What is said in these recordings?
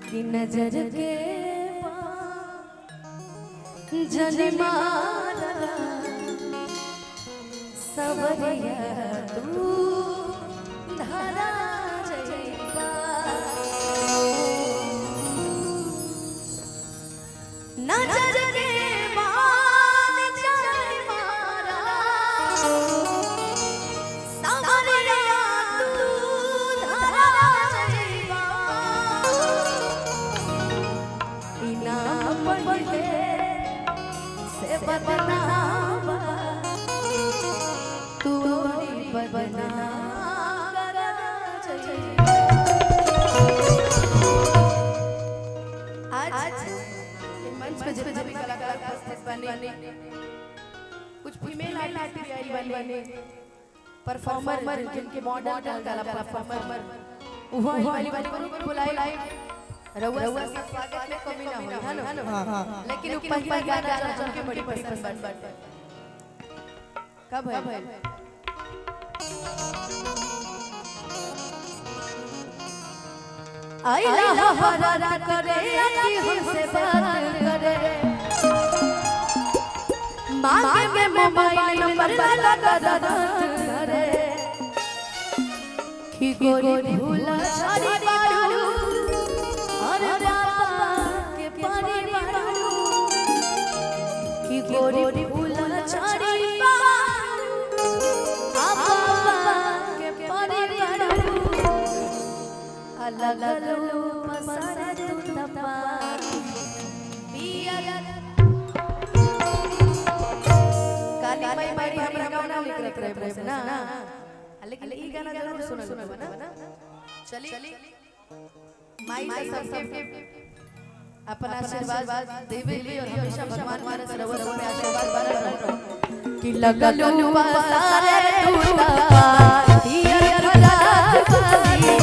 कि नजर के जन्मारा सवरिया तू धारा जइबा नजर के मान जन्मारा सवरिया तू धारा जइबा इनाम पढ़े से बदनाम तू बदनाम आज मंच पे जितने भी कलाकार उपस्थित बने कुछ फीमेल आर्टिस्ट बने परफॉर्मर जिनके मॉडल कला परफॉर्मर वही वाली को बुलाए रउआ स्वागत में कमी ना हो है ना लेकिन वो पहला गाना उनके बड़ी पसंद बन कब है आइला हमारा करे कि हमसे बात करे मांगे में मोबाइल नंबर लगा करे कि गोरी भूला छाड़ी मारू और पापा के पानी मारू कि गोरी भूला छाड़ी मारू पापा के पानी मारू अलग अलग पसारा तू तपा पिया काली माई मारी हमरा गाना लिख रहे ना लेकिन ई गाना जरूर सुनल ना चली माई सबके अपना आशीर्वाद देवे और हमेशा भगवान मारे सरवर पे आशीर्वाद बनल रहो कि लगलू पसारे तू तपा पिया वाली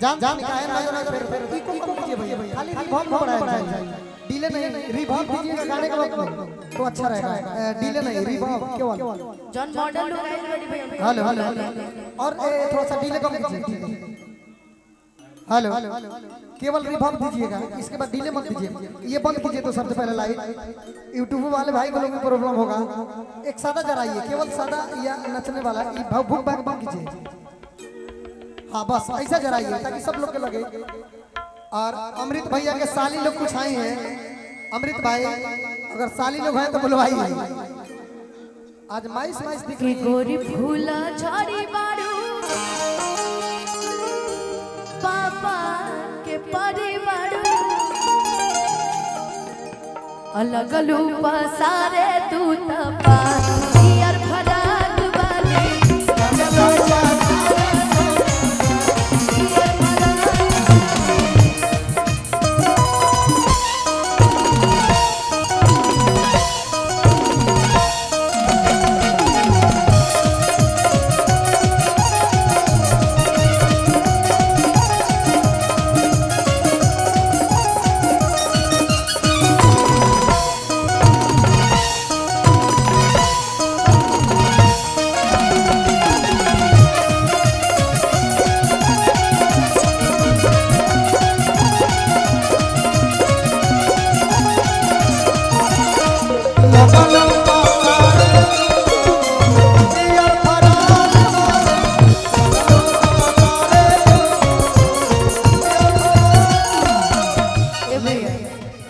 जान काहे ना फिर इको कम कीजिए भैया खाली रिवर्ब बढ़ाया जाए डिले नहीं रिवर्ब दीजिएगा गाने के वक्त में तो अच्छा रहेगा डिले नहीं रिवर्ब केवल जॉन मॉडल लोग आए बड़ी भैया हेलो और थोड़ा सा डिले कम कीजिए हेलो केवल रिवर्ब दीजिएगा इसके बाद डिले मत दीजिए ये बंद कीजिए तो सबसे पहले लाइट यूट्यूब वाले भाई को लोगों को प्रॉब्लम होगा एक सादा जराइए केवल सादा या नचने वाला ये भूख बैक बंद कीजिए हाँ बस ऐसा जराइए ताकि सब लोग के लगे और अमृत भैया के साली लोग कुछ आए हैं अमृत भाई अगर साली लोग हैं तो बुलवाइए आज माइस दिख रही गोरी फूला झाड़ी मारू पापा के परिवार अलग अलग पसारे तू तपा यार फराक वाली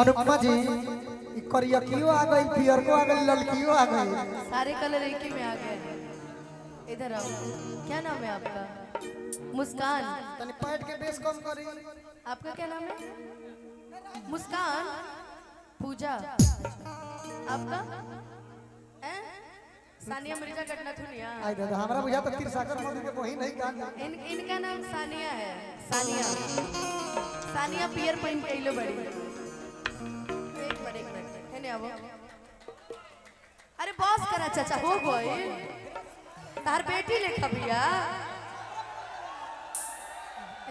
अनुपमा जी करिया क्यों आ गई पियर को आ गई लड़कियों आ गई सारे कलर एक ही में आ गए इधर आओ क्या नाम है आपका मुस्कान तनी पैट के बेस कम करी आपका क्या नाम है मुस्कान पूजा आपका सानिया मिर्जा कटना थुनिया। आई दादा हमरा बुझा तो तिरसाकर मोदी के वही नहीं का इनका नाम सानिया है। सानिया सानिया पियर पहन के आइलो बड़ी। एक मिनट है ने आवो। अरे बॉस करा चाचा हो गई तार बेटी लेखा भैया।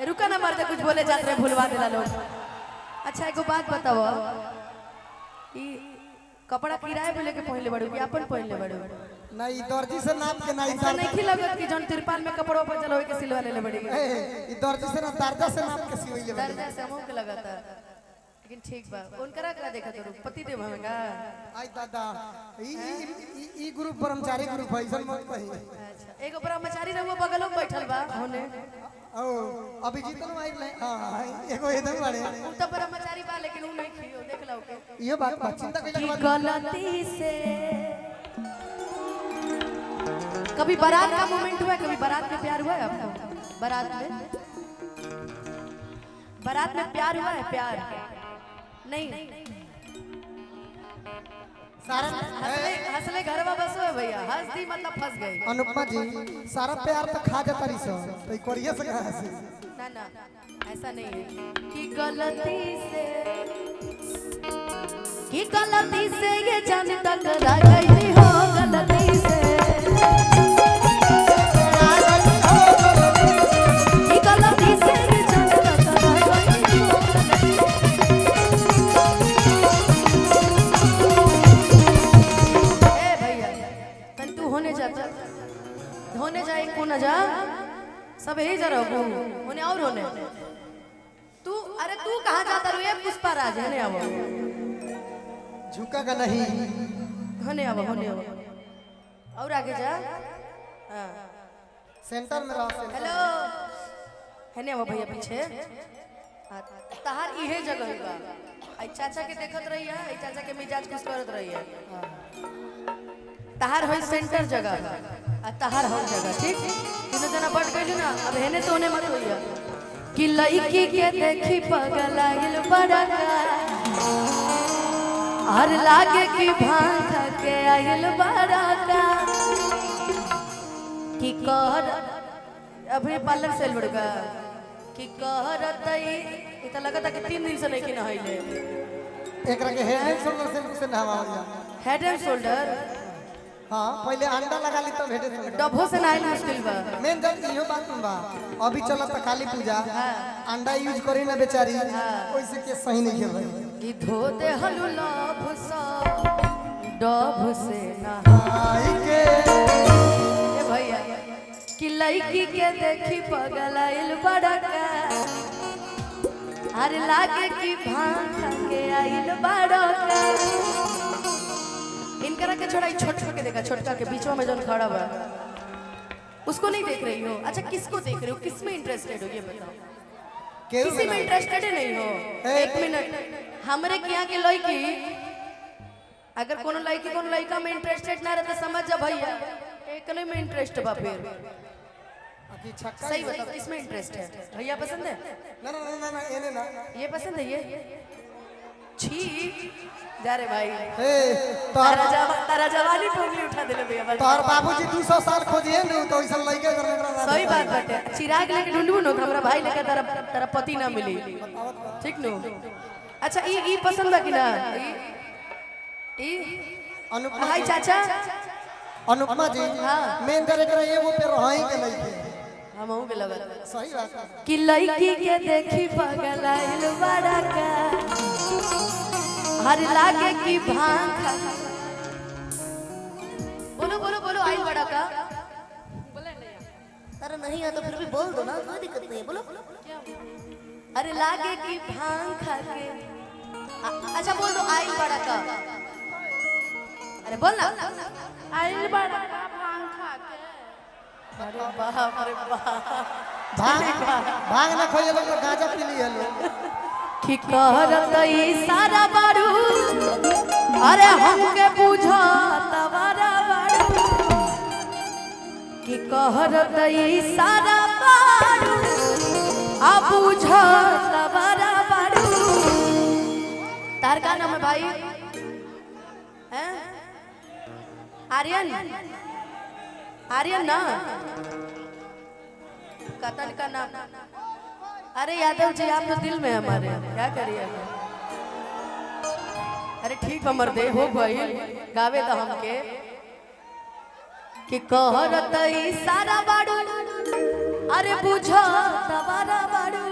रुका ना मरते कुछ बोले जाते रहे भूलवा देला लोग। अच्छा एगो बात बताओ ई कपड़ा किराए पे लेके पहन ले बड़ू कि अपन पहन ले बड़ू? नहीं दर्जी से नाप के नहीं ऐसा नहीं लगत कि जौन तिरपाल में कपड़ों पर चलो के सिलवा ले बड़ी। ई दर्जी से ना दर्जा से नाप के सिवैले दर्जा से हमो के लगाता। लेकिन ठीक बा उनकरा करा देखा तो पति देव हमेगा। आई दादा ई ग्रुप ब्रह्मचारी ग्रुप है ऐसा मत कही। अच्छा एगो ब्रह्मचारी रहुआ बगलों में बैठल बा होने। ओ अभी जीतन आई ले हां एगो एकदम बड़े उ तो ब्रह्मचारी बा लेकिन उ नहीं खियो देख लो के। ये बात चिंता कइला के बाद गलती से कभी बारात का मोमेंट हुआ है? कभी बारात में प्यार हुआ है आपको? बारात में प्यार हुआ है? प्यार नहीं सारा हंसले घर वापस हुए भैया। हंस दी मतलब फंस गई। अनुपमा जी सारा प्यार तो खा जाता रही सो तो कोरिया से कहां से ना ना ऐसा नहीं है कि गलती से ये जान टकरा गई हो। गलती से होने जाए को न जा सब यही जरा होने और होने तू। अरे तू कहाँ जाता रो? ये पुष्पा राज है ने आवो झुका का नहीं होने आवो और आगे जा। हां सेंटर में रहो। हेलो है ने आवो भैया पीछे। तहार इहे जगह बा। आई चाचा के देखत रही है। आई चाचा के मिजाज कुछ करत रही है। तहार होई सेंटर जगह आ तहार हर जगह ठीक। तीनों जना बढ़ गइल ना अब हेने से होने मत होइया कि लड़की के देखी पगल आइल बड़का हर लागे कि भांग के आइल बड़का कि कर अभी पार्लर सेल बड़का कि करतई इ त लगता कि 3 दिन से नहीं कि नहाइले। एकरा के हेड एंड शोल्डर से नहावा। हेड एंड शोल्डर हां पहले अंडा लगा ली तब हेड एंड डब्बो से नहाइल मुश्किल बा। मेन जब इहो बात बा अभी चलत काली पूजा अंडा यूज करी ना बेचारी ओइसे के सही नहीं है भाई कि धो दे हलु लाभ सा डब से नहाई के। ए भैया कि लड़की के देखी पगल आइल बड़का हर लागे कि भांग के आइल बड़का। इनकरा के छोड़ा छोट छोट के देखा छोटका के बीच में जो खड़ा हुआ उसको नहीं देख रही हो? अच्छा किसको देख रही हो? किस में इंटरेस्टेड हो ये बताओ? किसी में इंटरेस्टेड नहीं हो? एक मिनट हमरे यहाँ की लड़की अगर कोनो लड़का में इंटरेस्टेड ना रहता समझ जा भैया एकने में इंटरेस्ट बा। फिर सही बताओ किसमें इंटरेस्ट है? भैया पसंद है? ना ना ना ना एने ना ये पसंद है? ये छी जा रे भाई तारा जवानी टोकली उठा देले भैया। तोर बाबूजी 200 साल खोजिए न तो ऐसा लइके करने। सही बात बाटे। चिराग लेके ढूंढबू न हमरा भाई लेके तेरा पति ना मिली ठीक नो। अच्छा ई पसंद बा कि ना? ई अनुपमा हाय चाचा अनुपमा जी हां मेन करे करे एगो पे रही के लइके हमहू के लगल सही बात कि लड़की के देखी पगल आइल बड़का हर लागे कि भांग। बोलो बोलो बोलो आइल बड़का। अरे नहीं है तो फिर भी बोल दो ना कोई दिक्कत नहीं है बोलो। अरे लागे कि भांग खा के अच्छा बोल दो आइल बड़का। अरे बोल ना आइल बड़का भांग खा के। अरे बाप रे बाप भांग ना खोइए लोग तो गांजा पी लिए लोग कि कहत ई सारा बारू अरे हमके बुझा तवारा बारू कि कहत ई सारा बारू आ बुझा तवारा बारू। तार का नाम है भाई? हैं आर्यन आर्यन ना कतन का नाम। अरे यादव जी आप तो दिल में हमारे, क्या करिए। अरे ठीक हमर दे हो भाई गावे तो हमके कि कहरत सारा बाड़ू अरे बुझो तबारा बाड़ू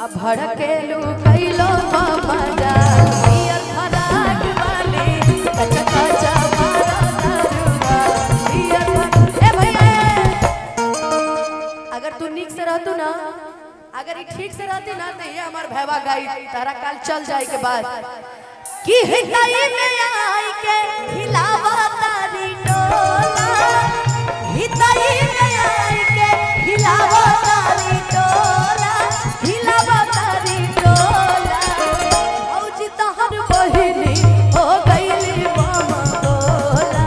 अब भड़केलू कैलो मजा पियर फराक वाली कचा कचा मारा दारूगा पियर ए भैया अगर तू निक से रहतू ना, अगर ये ठीक से रहती ना तो ये हमार भैवा गाई तारा काल चल जाए के बाद कि हिताई में आई के हिलावा तारी टोला, हिताई में आई के हिलावा तारी टोला, हिलावा तारी टोला औजी तहर बहिनी हो गईली मामा गोला,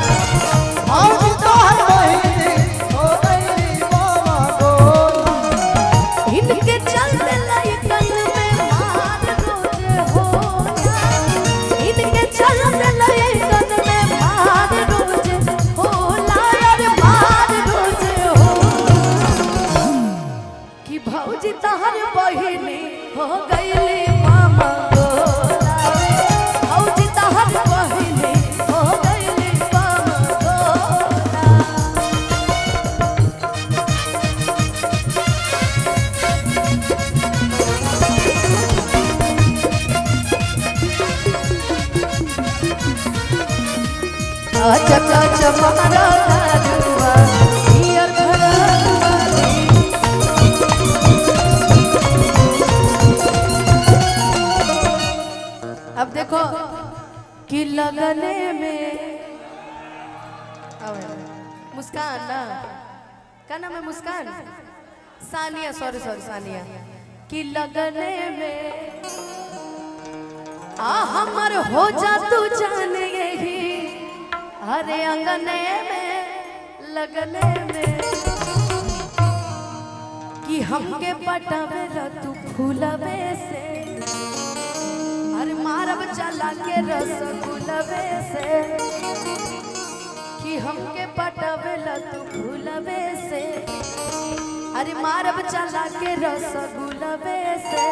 औजी तोहर बहिनी हो गईली मामा गोला। इनके चलते लइकन में मार रोज होला, इनके चलते लइकन में मार रोज होला यार मार रोज होला कि भौजी तहर बहिनी हो गईली मामा गोला, भौजी तहर बहिनी हो गईली मामा गोला। चका चमारा दारुआ पियर भरवाली। अब देखो कि लगने में मुस्कान ना क्या नाम है मुस्कान सानिया सॉरी सानिया कि लगने में आ हमर हो जा तू जान यही हरे अंगने में लगने में कि हमके पटावे तू फूलवे से अरे मारब चला के रसगुलवे से कि हमके पटावे तू फूलवे से अरे मारब चला के रसगुलवे से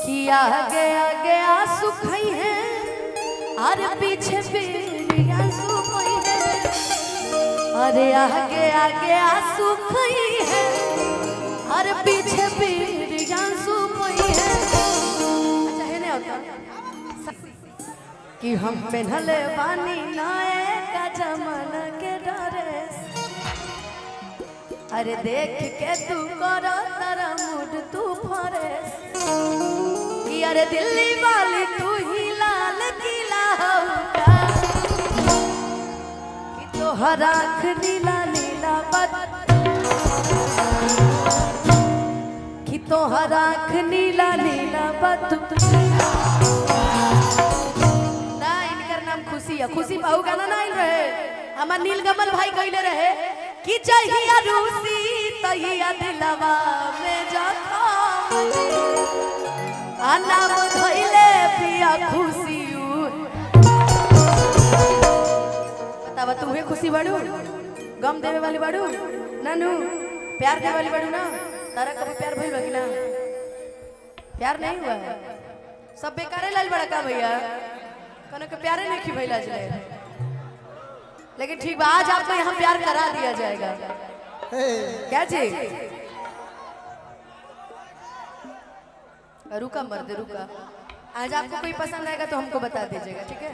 कि आगे आगे आंसू खई है अरे पीछे पीछे आंसू खोई है अरे आगे आगे आंसू खोई है अरे पीछे पीछे आंसू खोई है। अच्छा है ना होता कि हम पहनले बानी नए का जमाना के ड्रेस अरे देख के तू करो तारा मूड तू फरेस कि अरे दिल्ली वाली तू ही लाल किला होगा कि तोहर आँख नीला नीला बत कि तोहर आँख नीला नीला बत ना इनकर नाम खुशी है खुशी बाहू गाना ना आइल रहे हमार नीलकमल भाई कहले रहे कि जहिया रूसी तहिया दिलवा में जाता नाम धइले पिया खुशी बतावा तू है खुशी बाड़ू गम देवे वाली बाड़ू नानू प्यार देवे वाली बाड़ू ना तारा कभी प्यार भइल कि ना प्यार नहीं हुआ है सब बेकारे लाल बड़ा का भैया कोनो के प्यारे नहीं की भइला जले लेकिन ठीक बा आज आपको यहाँ प्यार करा दिया जाएगा क्या चीज रुका मर्द रुका आज आपको कोई पसंद आएगा तो हमको बता दीजिएगा ठीक है।